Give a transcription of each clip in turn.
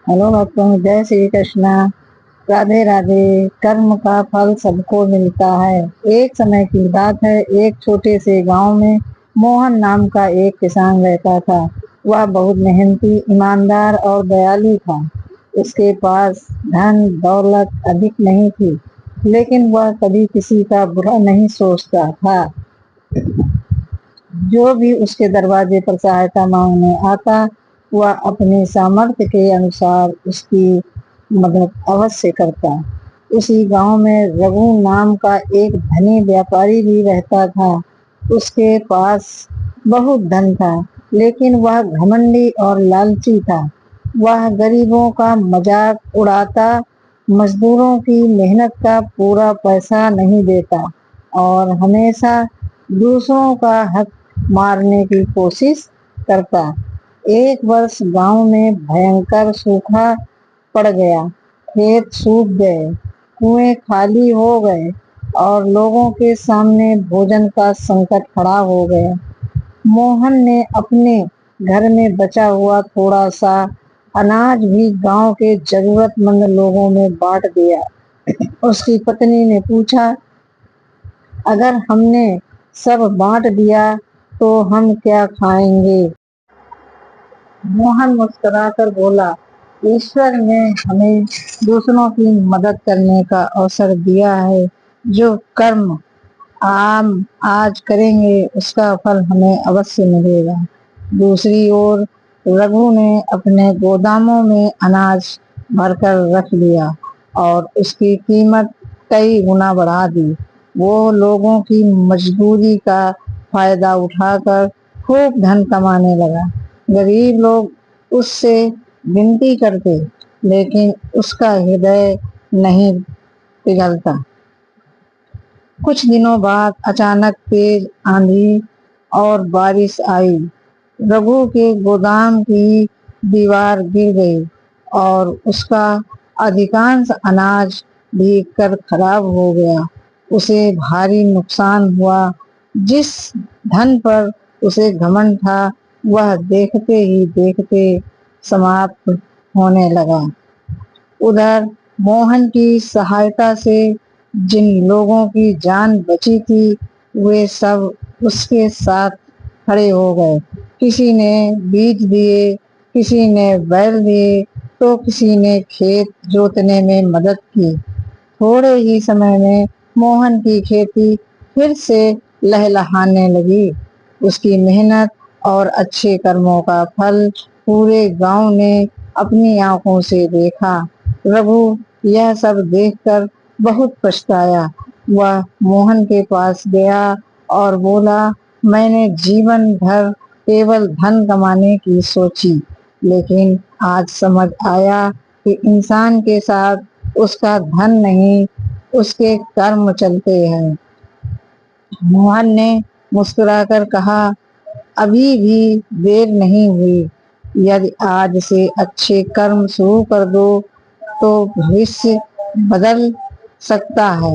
Hello बच्चों, जय श्री कृष्णा। राधे राधे। कर्म का फल सबको मिलता है। एक समय की बात है, एक छोटे से गांव में मोहन नाम का एक किसान रहता था। वह बहुत मेहनती, ईमानदार और दयालु था। उसके पास धन दौलत अधिक नहीं थी, लेकिन वह कभी किसी का बुरा नहीं सोचता था। जो भी उसके दरवाजे पर सहायता मांगने आता, वह अपने सामर्थ्य के अनुसार उसकी मदद अवश्य करता। उसी गांव में रघु नाम का एक धनी व्यापारी भी रहता था। उसके पास बहुत धन था, लेकिन वह घमंडी और लालची था। वह गरीबों का मजाक उड़ाता, मजदूरों की मेहनत का पूरा पैसा नहीं देता और हमेशा दूसरों का हक मारने की कोशिश करता। एक वर्ष गांव में भयंकर सूखा पड़ गया। खेत सूख गए, कुएं खाली हो गए और लोगों के सामने भोजन का संकट खड़ा हो गया। मोहन ने अपने घर में बचा हुआ थोड़ा सा अनाज भी गांव के जरूरतमंद लोगों में बांट दिया। उसकी पत्नी ने पूछा, अगर हमने सब बांट दिया तो हम क्या खाएंगे? मोहन मुस्कुराकर बोला, ईश्वर ने हमें दूसरों की मदद करने का अवसर दिया है। जो कर्म आज करेंगे उसका फल हमें अवश्य मिलेगा। दूसरी ओर रघु ने अपने गोदामों में अनाज भरकर रख लिया और उसकी कीमत कई गुना बढ़ा दी। वो लोगों की मजबूरी का फायदा उठाकर खूब धन कमाने लगा। गरीब लोग उससे विनती करते, लेकिन उसका हृदय नहीं पिघलता। कुछ दिनों बाद अचानक तेज आंधी और बारिश आई। रघु के गोदाम की दीवार गिर गई और उसका अधिकांश अनाज भीग कर खराब हो गया। उसे भारी नुकसान हुआ। जिस धन पर उसे घमंड था, वह देखते ही देखते समाप्त होने लगा। उधर मोहन की सहायता से जिन लोगों की जान बची थी, वे सब उसके साथ खड़े हो गए। किसी ने बीज दिए, किसी ने बैल दिए, तो किसी ने खेत जोतने में मदद की। थोड़े ही समय में मोहन की खेती फिर से लहलहाने लगी। उसकी मेहनत और अच्छे कर्मों का फल पूरे गांव ने अपनी आंखों से देखा। रघु यह सब देखकर बहुत पछताया। वह मोहन के पास गया और बोला, मैंने जीवन भर केवल धन कमाने की सोची, लेकिन आज समझ आया कि इंसान के साथ उसका धन नहीं, उसके कर्म चलते हैं। मोहन ने मुस्कुराकर कहा, अभी भी देर नहीं हुई। यदि आज से अच्छे कर्म शुरू कर दो तो भविष्य बदल सकता है।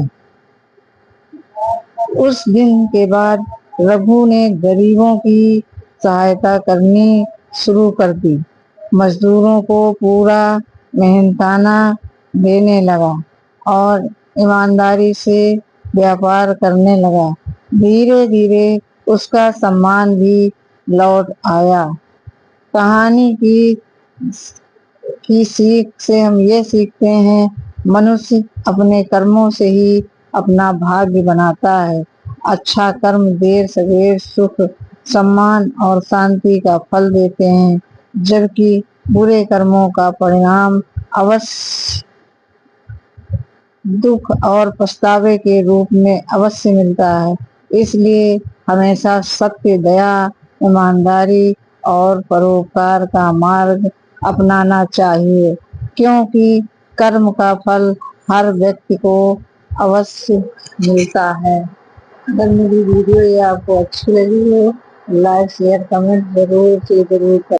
उस दिन के बाद रघु ने गरीबों की सहायता करनी शुरू कर दी। मजदूरों को पूरा मेहनताना देने लगा और ईमानदारी से व्यापार करने लगा। धीरे धीरे उसका सम्मान भी लौट आया। कहानी की सीख से हम ये सीखते हैं, मनुष्य अपने कर्मों से ही अपना भाग्य बनाता है। अच्छा कर्म देर सवेर सुख, सम्मान और शांति का फल देते हैं, जबकि बुरे कर्मों का परिणाम अवश्य दुख और पछतावे के रूप में अवश्य मिलता है। इसलिए हमेशा सत्य, दया, ईमानदारी और परोपकार का मार्ग अपनाना चाहिए, क्योंकि कर्म का फल हर व्यक्ति को अवश्य मिलता है। अगर मेरी वीडियो ये आपको अच्छी लगी हो, लाइक शेयर कमेंट जरूर से जरूर करें।